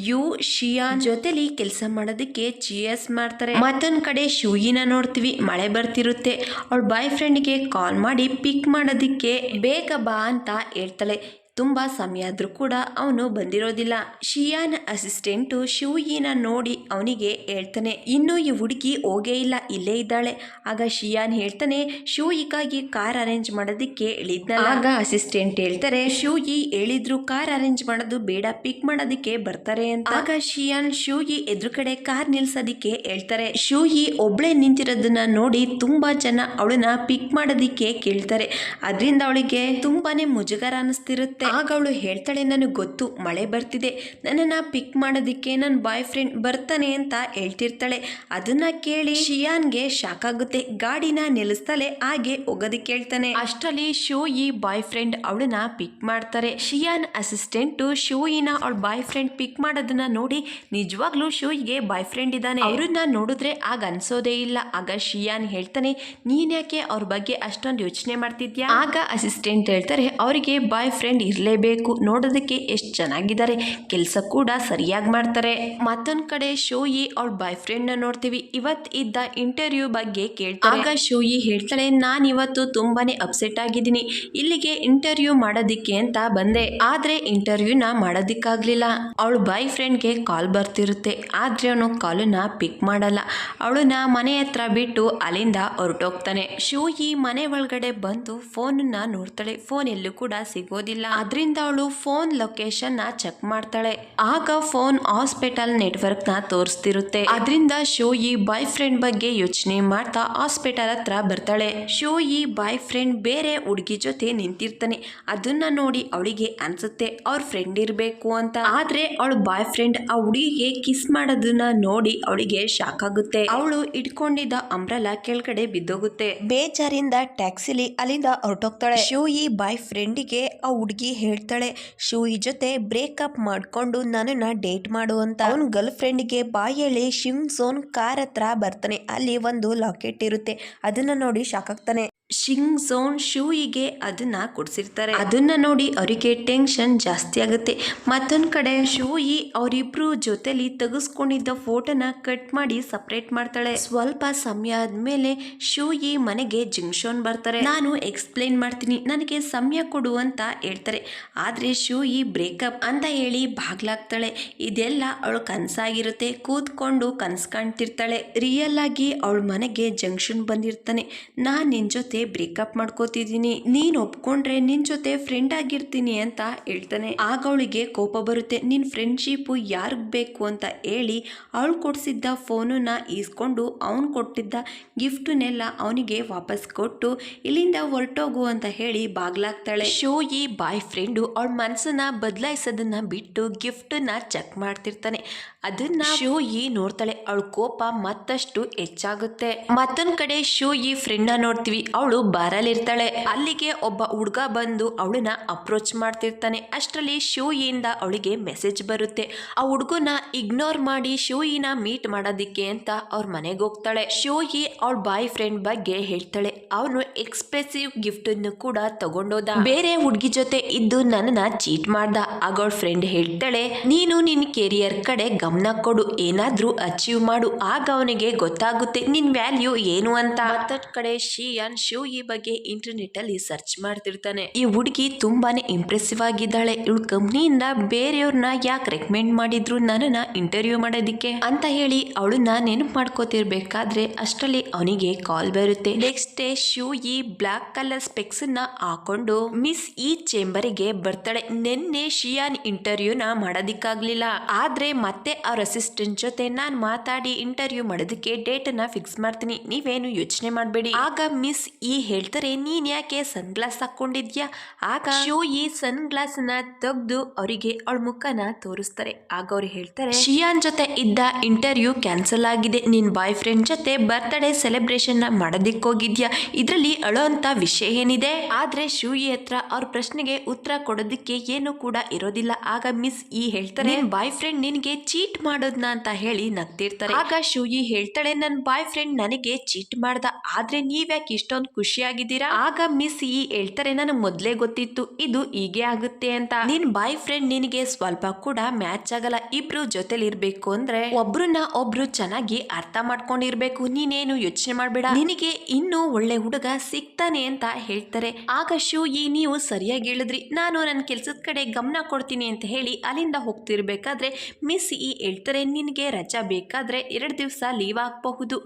ಯು ಶಿಯಾನ್ ಜೊತೆಲಿ ಕೆಲಸ ಮಾಡೋದಿಕ್ಕೆ ಚಿಯರ್ಸ್ ಮಾಡ್ತಾರೆ. ಮತ್ತೊಂದ್ ಕಡೆ ಶೂಯಿನ ನೋಡ್ತೀವಿ, ಮಳೆ ಬರ್ತಿರುತ್ತೆ. ಅವಳ ಬಾಯ್ ಫ್ರೆಂಡ್ಗೆ ಕಾಲ್ ಮಾಡಿ ಪಿಕ್ ಮಾಡೋದಿಕ್ಕೆ ಬೇಗ ಬಾ ಅಂತ ಹೇಳ್ತಾಳೆ. ತುಂಬಾ ಸಮಯ ಆದ್ರೂ ಕೂಡ ಅವನು ಬಂದಿರೋದಿಲ್ಲ. ಶಿಯಾನ್ ಅಸಿಸ್ಟೆಂಟು ಶೂಯಿನ ನೋಡಿ ಅವನಿಗೆ ಹೇಳ್ತಾನೆ, ಇನ್ನು ಈ ಹುಡುಗಿ ಹೋಗೇ ಇಲ್ಲ, ಇಲ್ಲೇ ಇದ್ದಾಳೆ. ಆಗ ಶಿಯಾನ್ ಹೇಳ್ತಾನೆ, ಶೂಯಿಗಾಗಿ ಕಾರ್ ಅರೇಂಜ್ ಮಾಡೋದಿಕ್ಕೆ ಹೇಳಿದ್ನಲ್ಲ. ಆಗ ಅಸಿಸ್ಟೆಂಟ್ ಹೇಳ್ತಾರೆ, ಶೂಯಿ ಹೇಳಿದ್ರು ಕಾರ್ ಅರೇಂಜ್ ಮಾಡೋದು ಬೇಡ, ಪಿಕ್ ಮಾಡೋದಿಕ್ಕೆ ಬರ್ತಾರೆ ಅಂತ. ಆಗ ಶಿಯಾನ್ ಶೂಯಿ ಎದುರುಗಡೆ ಕಾರ್ ನಿಲ್ಸೋದಿಕ್ಕೆ ಹೇಳ್ತಾರೆ. ಶೂಯಿ ಒಬ್ಳೆ ನಿಂತಿರೋದನ್ನ ನೋಡಿ ತುಂಬಾ ಜನ ಅವಳನ್ನ ಪಿಕ್ ಮಾಡೋದಿಕ್ಕೆ ಕೇಳ್ತಾರೆ. ಅದರಿಂದ ಅವಳಿಗೆ ತುಂಬಾನೇ ಮುಜುಗರ ಅನಿಸ್ತಿರುತ್ತೆ. ಆಗ ಅವಳು ಹೇಳ್ತಾಳೆ, ನನಗೆ ಗೊತ್ತು ಮಳೆ ಬರ್ತಿದೆ, ನನ್ನನ್ನ ಪಿಕ್ ಮಾಡೋದಿಕ್ಕೆ ನನ್ನ ಬಾಯ್ ಫ್ರೆಂಡ್ ಬರ್ತಾನೆ ಅಂತ ಹೇಳ್ತಿರ್ತಾಳೆ. ಅದನ್ನ ಕೇಳಿ ಶಿಯಾನ್ಗೆ ಶಾಕ್ ಆಗುತ್ತೆ. ಗಾಡಿನ ನಿಲ್ಲಿಸ್ತಾಳೆ, ಹಾಗೆ ಹೋಗೋದಿಕ್ಕೆ ಹೇಳ್ತಾನೆ. ಅಷ್ಟರಲ್ಲಿ ಶೂಯಿ ಬಾಯ್ ಫ್ರೆಂಡ್ ಅವಳನ್ನ ಪಿಕ್ ಮಾಡ್ತಾರೆ. ಶಿಯಾನ್ ಅಸಿಸ್ಟೆಂಟು ಶೂಯಿನ ಅವಳ ಬಾಯ್ ಫ್ರೆಂಡ್ ಪಿಕ್ ಮಾಡೋದನ್ನ ನೋಡಿ ನಿಜವಾಗ್ಲೂ ಶೂಯಿಗೆ ಬಾಯ್ ಫ್ರೆಂಡ್ ಇದ್ದಾನೆ, ಅವ್ರನ್ನ ನೋಡಿದ್ರೆ ಆಗ ಅನ್ಸೋದೇ ಇಲ್ಲ. ಆಗ ಶಿಯಾನ್ ಹೇಳ್ತಾನೆ, ನೀನ್ ಯಾಕೆ ಅವ್ರ ಬಗ್ಗೆ ಅಷ್ಟೊಂದು ಯೋಚನೆ ಮಾಡ್ತಿದ್ಯಾ? ಆಗ ಅಸಿಸ್ಟೆಂಟ್ ಹೇಳ್ತಾರೆ, ಅವರಿಗೆ ಬಾಯ್ ಫ್ರೆಂಡ್ ಇರಲೇಬೇಕು, ನೋಡೋದಕ್ಕೆ ಎಷ್ಟು ಚೆನ್ನಾಗಿದ್ದಾರೆ, ಕೆಲಸ ಕೂಡ ಸರಿಯಾಗಿ ಮಾಡ್ತಾರೆ. ಮತ್ತೊಂದ್ ಕಡೆ ಶೂಯಿ ಅವಳ ಬಾಯ್ ಫ್ರೆಂಡ್ ನ ನೋಡ್ತೀವಿ. ಇವತ್ ಇದ್ದ ಇಂಟರ್ವ್ಯೂ ಬಗ್ಗೆ ಕೇಳ್ತಾರೆ. ಆಗ ಶೂಯಿ ಹೇಳ್ತಾಳೆ, ನಾನು ಇವತ್ತು ತುಂಬಾನೇ ಅಪ್ಸೆಟ್ ಆಗಿದ್ದೀನಿ, ಇಲ್ಲಿಗೆ ಇಂಟರ್ವ್ಯೂ ಮಾಡೋದಿಕ್ಕೆ ಅಂತ ಬಂದೆ, ಆದ್ರೆ ಇಂಟರ್ವ್ಯೂನ ಮಾಡೋದಿಕ್ಕಾಗ್ಲಿಲ್ಲ. ಅವಳ ಬಾಯ್ ಫ್ರೆಂಡ್ಗೆ ಕಾಲ್ ಬರ್ತಿರುತ್ತೆ, ಆದ್ರೆ ಅವನು ಕಾಲನ್ನ ಪಿಕ್ ಮಾಡಲ್ಲ. ಅವಳನ್ನ ಮನೆ ಹತ್ರ ಬಿಟ್ಟು ಅಲ್ಲಿಂದ ಹೊರಟೋಗ್ತಾನೆ. ಶೂಯಿ ಮನೆ ಒಳಗಡೆ ಬಂದು ಫೋನ್ ನೋಡ್ತಾಳೆ, ಫೋನ್ ಎಲ್ಲೂ ಕೂಡ ಸಿಗೋದಿಲ್ಲ. ಅದರಿಂದ ಅವಳು ಫೋನ್ ಲೊಕೇಶನ್ ನ ಚೆಕ್ ಮಾಡ್ತಾಳೆ. ಆಗ ಫೋನ್ ಹಾಸ್ಪಿಟಲ್ ನೆಟ್ವರ್ಕ್ ನ ತೋರಿಸ್ತಿರುತ್ತೆ. ಅದರಿಂದ ಶೂಯಿ ಬಾಯ್ ಫ್ರೆಂಡ್ ಬಗ್ಗೆ ಯೋಚನೆ ಮಾಡ್ತಾ ಹಾಸ್ಪಿಟಲ್ ಹತ್ರ ಬರ್ತಾಳೆ. ಶೂಯಿ ಬಾಯ್ ಫ್ರೆಂಡ್ ಬೇರೆ ಹುಡುಗಿ ಜೊತೆ ನಿಂತಿರ್ತಾನೆ. ಅದನ್ನ ನೋಡಿ ಅವಳಿಗೆ ಅನ್ಸುತ್ತೆ ಅವ್ರ ಫ್ರೆಂಡ್ ಇರ್ಬೇಕು ಅಂತ. ಆದ್ರೆ ಅವಳ ಬಾಯ್ ಫ್ರೆಂಡ್ ಆ ಹುಡುಗಿಗೆ ಕಿಸ್ ಮಾಡೋದನ್ನ ನೋಡಿ ಅವಳಿಗೆ ಶಾಕ್ ಆಗುತ್ತೆ. ಅವಳು ಇಟ್ಕೊಂಡಿದ್ದ ಅಂಬ್ರೆಲಾ ಕೆಳಗಡೆ ಬಿದ್ದೋಗುತ್ತೆ. ಬೇಜಾರಿಂದ ಟ್ಯಾಕ್ಸಿಲಿ ಅಲ್ಲಿಂದ ಹೊರಟೋಗ್ತಾಳೆ. ಶೂಯಿ ಬಾಯ್ ಫ್ರೆಂಡಿಗೆ ಆ ಹುಡುಗಿ ಹೇಳ್ತಾಳೆ ಶೂಯಿ ಜೊತೆ ಬ್ರೇಕಪ್ ಮಾಡ್ಕೊಂಡು ನನ್ನನ್ನ ಡೇಟ್ ಮಾಡು ಅಂತ. ಅವನ್ ಗರ್ಲ್ ಫ್ರೆಂಡ್ಗೆ ಬಾಯ್ ಹೇಳಿ ಶಿಂಗ್ ಝೋನ್ ಕಾರ್ ಹತ್ರ ಬರ್ತಾನೆ. ಅಲ್ಲಿ ಒಂದು ಲಾಕೆಟ್ ಇರುತ್ತೆ. ಅದನ್ನ ನೋಡಿ ಶಾಕ್ ಆಗ್ತಾನೆ. ಶಿಂಗ್ ಝೋನ್ ಶೂಯಿಗೆ ಅದನ್ನ ಕೊಡ್ಸಿರ್ತಾರೆ. ಅದನ್ನ ನೋಡಿ ಅವರಿಗೆ ಟೆನ್ಷನ್ ಜಾಸ್ತಿ ಆಗುತ್ತೆ. ಮತ್ತೊಂದ್ ಕಡೆ ಶೂಯಿ ಅವರಿಬ್ರು ಜೊತೆಲಿ ತೆಗೆಸ್ಕೊಂಡಿದ್ದ ಫೋಟೋನ ಕಟ್ ಮಾಡಿ ಸಪರೇಟ್ ಮಾಡ್ತಾಳೆ. ಸ್ವಲ್ಪ ಸಮಯ ಆದ್ಮೇಲೆ ಶೂಯಿ ಮನೆಗೆ ಜಿಂಗ್ಶೋನ್ ಬರ್ತಾರೆ. ನಾನು ಎಕ್ಸ್ಪ್ಲೇನ್ ಮಾಡ್ತೀನಿ, ನನಗೆ ಸಮಯ ಕೊಡು ಅಂತ ಹೇಳ್ತಾರೆ. ಆದ್ರೆ ಶೂಯಿ ಬ್ರೇಕಪ್ ಅಂತ ಹೇಳಿ ಬಾಗ್ಲಾಗ್ತಾಳೆ. ಇದೆಲ್ಲ ಅವಳು ಕನ್ಸಾಗಿರುತ್ತೆ. ಕೂತ್ಕೊಂಡು ಕನ್ಸ್ ಕಾಣ್ತಿರ್ತಾಳೆ. ರಿಯಲ್ ಆಗಿ ಅವಳ ಮನೆಗೆ ಜಂಕ್ಷನ್ ಬಂದಿರ್ತಾನೆ. ನಾನ್ ನಿನ್ ಜೊತೆ ಬ್ರೇಕಪ್ ಮಾಡ್ಕೋತಿದ್ದೀನಿ, ನೀನ್ ಒಪ್ಕೊಂಡ್ರೆ ನಿನ್ ಜೊತೆ ಫ್ರೆಂಡ್ ಆಗಿರ್ತೀನಿ ಅಂತ ಹೇಳ್ತಾನೆ. ಆಗ ಅವಳಿಗೆ ಕೋಪ ಬರುತ್ತೆ. ನಿನ್ ಫ್ರೆಂಡ್ಶಿಪ್ ಯಾರಿಗ್ ಬೇಕು ಅಂತ ಹೇಳಿ ಅವಳು ಕೊಡ್ಸಿದ್ದ ಫೋನನ್ನ ಈಸ್ಕೊಂಡು ಅವನ್ ಕೊಟ್ಟಿದ್ದ ಗಿಫ್ಟನ್ನೆಲ್ಲ ಅವನಿಗೆ ವಾಪಸ್ ಕೊಟ್ಟು ಇಲ್ಲಿಂದ ಹೊರಟೋಗು ಅಂತ ಹೇಳಿ ಬಾಗ್ಲಾಗ್ತಾಳೆ. ಶೋಯಿ ಬಾಯ್ ಫ್ರೆಂಡು ಅವಳ ಮನ್ಸನ್ನ ಬದಲಾಯಿಸೋದನ್ನ ಬಿಟ್ಟು ಗಿಫ್ಟನ್ನ ಚೆಕ್ ಮಾಡ್ತಿರ್ತಾನೆ. ಅದನ್ನ ಶೋಯಿ ನೋಡ್ತಾಳೆ. ಅವಳ ಕೋಪ ಮತ್ತಷ್ಟು ಹೆಚ್ಚಾಗುತ್ತೆ. ಮತ್ತೊಂದ್ ಕಡೆ ಶೋಯಿ ಫ್ರೆಂಡ್ನ ನೋಡ್ತೀವಿ. ಅವಳು ಬಾರಲ್ಲಿರ್ತಾಳೆ. ಅಲ್ಲಿಗೆ ಒಬ್ಬ ಹುಡುಗ ಬಂದು ಅವಳನ್ನ ಅಪ್ರೋಚ್ ಮಾಡ್ತಿರ್ತಾನೆ. ಅಷ್ಟರಲ್ಲಿ ಶೋಯಿಯಿಂದ ಅವಳಿಗೆ ಮೆಸೇಜ್ ಬರುತ್ತೆ. ಆ ಹುಡುಗನ ಇಗ್ನೋರ್ ಮಾಡಿ ಶೋಯಿನ ಮೀಟ್ ಮಾಡೋದಿಕ್ಕೆ ಅಂತ ಅವ್ರ ಮನೆಗೆ ಹೋಗ್ತಾಳೆ. ಶೋಯಿ ಅವಳ ಬಾಯ್ ಫ್ರೆಂಡ್ ಬಗ್ಗೆ ಹೇಳ್ತಾಳೆ. ಅವನು ಎಕ್ಸ್ಪ್ರೆಸಿವ್ ಗಿಫ್ಟ್ ಅನ್ನು ಕೂಡ ತಗೊಂಡೋದ. ಬೇರೆ ಹುಡುಗಿ ಜೊತೆ ಇದ್ದು ನನ್ನನ್ನ ಚೀಟ್ ಮಾಡ್ದ. ಆಗ ಅವಳ ಫ್ರೆಂಡ್ ಹೇಳ್ತಾಳೆ, ನೀನು ನಿನ್ ಕೆರಿಯರ್ ಕಡೆ ಗಮನ ಕೊಡು, ಏನಾದ್ರೂ ಅಚೀವ್ ಮಾಡು, ಆಗ ಅವನಿಗೆ ಗೊತ್ತಾಗುತ್ತೆ ನಿನ್ ವ್ಯಾಲ್ಯೂ ಏನು ಅಂತ. ಮತ್ತೊಂದ್ ಕಡೆ ಶಿಯಾನ್ ಶೋಯಿ ಬಗ್ಗೆ ಇಂಟರ್ನೆಟ್ ಅಲ್ಲಿ ಸರ್ಚ್ ಮಾಡ್ತಿರ್ತಾನೆ. ಈ ಹುಡುಗಿ ತುಂಬಾನೇ ಇಂಪ್ರೆಸಿವ್ ಆಗಿದ್ದಾಳೆ. ಇವಳು ಕಂಪ್ನಿಯಿಂದ ಬೇರೆಯವ್ರನ್ನ ಯಾಕೆ ರೆಕಮೆಂಡ್ ಮಾಡಿದ್ರು ನನ್ನನ್ನ ಇಂಟರ್ವ್ಯೂ ಮಾಡೋದಿಕ್ಕೆ ಅಂತ ಹೇಳಿ ಅವಳನ್ನ ನೆನಪು ಮಾಡ್ಕೋತಿರ್ಬೇಕಾದ್ರೆ ಅಷ್ಟರಲ್ಲಿ ಅವನಿಗೆ ಕಾಲ್ ಬರುತ್ತೆ. ನೆಕ್ಸ್ಟ್ ಡೇ ಶೋಯಿ ಬ್ಲಾಕ್ ಕಲರ್ ಸ್ಪೆಕ್ಸ್ ನ ಹಾಕೊಂಡು ಮಿಸ್ ಈ ಚೇಂಬರಿಗೆ ಬರ್ತಾಳೆ. ನಿನ್ನೆ ಶಿಯಾನ್ ಇಂಟರ್ವ್ಯೂನ ಮಾಡೋದಿಕ್ಕಾಗ್ಲಿಲ್ಲ. ಆದ್ರೆ ಮತ್ತೆ ಅವ್ರ ಅಸಿಸ್ಟೆಂಟ್ ಜೊತೆ ನಾನ್ ಮಾತಾಡಿ ಇಂಟರ್ವ್ಯೂ ಮಾಡೋದಕ್ಕೆ ಡೇಟ್ ನ ಫಿಕ್ಸ್ ಮಾಡ್ತೀನಿ, ನೀವೇನು ಯೋಚನೆ ಮಾಡಬೇಡಿ. ಆಗ ಮಿಸ್ ಈ ಹೇಳ್ತಾರೆ, ನೀನ್ ಯಾಕೆ ಸನ್ ಗ್ಲಾಸ್ ಹಾಕೊಂಡಿದ್ಯಾ? ಆಗ ಶೋಯಿ ಸನ್ ಗ್ಲಾಸ್ ನ ತೆಗೆದು ಅವರಿಗೆ ಅವಳ ಮುಖನ ತೋರಿಸ್ತಾರೆ. ಆಗ ಅವ್ರು ಹೇಳ್ತಾರೆ, ಶಿಯಾನ್ ಜೊತೆ ಇದ್ದ ಇಂಟರ್ವ್ಯೂ ಕ್ಯಾನ್ಸಲ್ ಆಗಿದೆ. ನಿನ್ ಬಾಯ್ ಫ್ರೆಂಡ್ ಜೊತೆ ಬರ್ತ್ಡೇ ಸೆಲೆಬ್ರೇಷನ್ ನ ಮಾಡೋದಿಕ್ ಹೋಗಿದ್ಯಾ? ಇದ್ರಲ್ಲಿ ಅಳೋ ಅಂತ ವಿಷಯ ಏನಿದೆ? ಆದ್ರೆ ಶೂಯಿ ಹತ್ರ ಅವ್ರ ಪ್ರಶ್ನೆಗೆ ಉತ್ತರ ಕೊಡೋದಿಕ್ಕೆ ಏನು ಕೂಡ ಇರೋದಿಲ್ಲ. ಆಗ ಮಿಸ್ ಈ ಹೇಳ್ತಾರೆ, ನಿನ್ ಬಾಯ್ ಫ್ರೆಂಡ್ ನಿನ್ಗೆ ಚೀಟ್ ಮಾಡೋದ್ನ ಅಂತ ಹೇಳಿ ನಗ್ತಿರ್ತಾರೆ. ಆಗ ಶೂಯಿ ಹೇಳ್ತಾಳೆ, ನನ್ ಬಾಯ್ ಫ್ರೆಂಡ್ ನನಗೆ ಚೀಟ್ ಮಾಡ್ದ, ಆದ್ರೆ ನೀವ್ಯಾಕೆ ಇಷ್ಟೊಂದು ಖುಷಿಯಾಗಿದ್ದೀರಾ? ಆಗ ಮಿಸ್ ಈ ಹೇಳ್ತಾರೆ, ನನಗೆ ಮೊದ್ಲೇ ಗೊತ್ತಿತ್ತು ಇದು ಹೀಗೆ ಆಗುತ್ತೆ ಅಂತ. ನಿನ್ ಬಾಯ್ ಫ್ರೆಂಡ್ ನಿನಗೆ ಸ್ವಲ್ಪ ಕೂಡ ಮ್ಯಾಚ್ ಆಗಲ್ಲ. ಇಬ್ರು ಜೊತೆಲಿ ಇರ್ಬೇಕು ಅಂದ್ರೆ ಒಬ್ರನ್ನ ಒಬ್ರು ಚೆನ್ನಾಗಿ ಅರ್ಥ ಮಾಡ್ಕೊಂಡಿರ್ಬೇಕು. ನೀನೇನು ಯೋಚನೆ ಮಾಡ್ಬೇಡ, ನಿನಗೆ ಇನ್ನೂ ಒಳ್ಳೆ ಹುಡುಗ ಸಿಗ್ತಾನೆ ಅಂತ ಹೇಳ್ತಾರೆ. ಆಗ ಶೂಯಿ, ನೀವು ಸರಿಯಾಗಿ ಹೇಳಿದ್ರಿ, ನಾನು ನನ್ನ ಕೆಲ್ಸದ ಕಡೆ ಗಮನ ಕೊಡ್ತೀನಿ ಅಂತ ಹೇಳಿ ಅಲ್ಲಿಂದ ಹೋಗ್ತಿರ್ಬೇಕಾದ್ರೆ ಮಿಸ್ ಈ ಹೇಳ್ತಾರೆ, ನಿನಗೆ ರಜಾ ಬೇಕಾದ್ರೆ 2 ದಿವಸ ಲೀವ್ ಹಾಕಬಹುದು.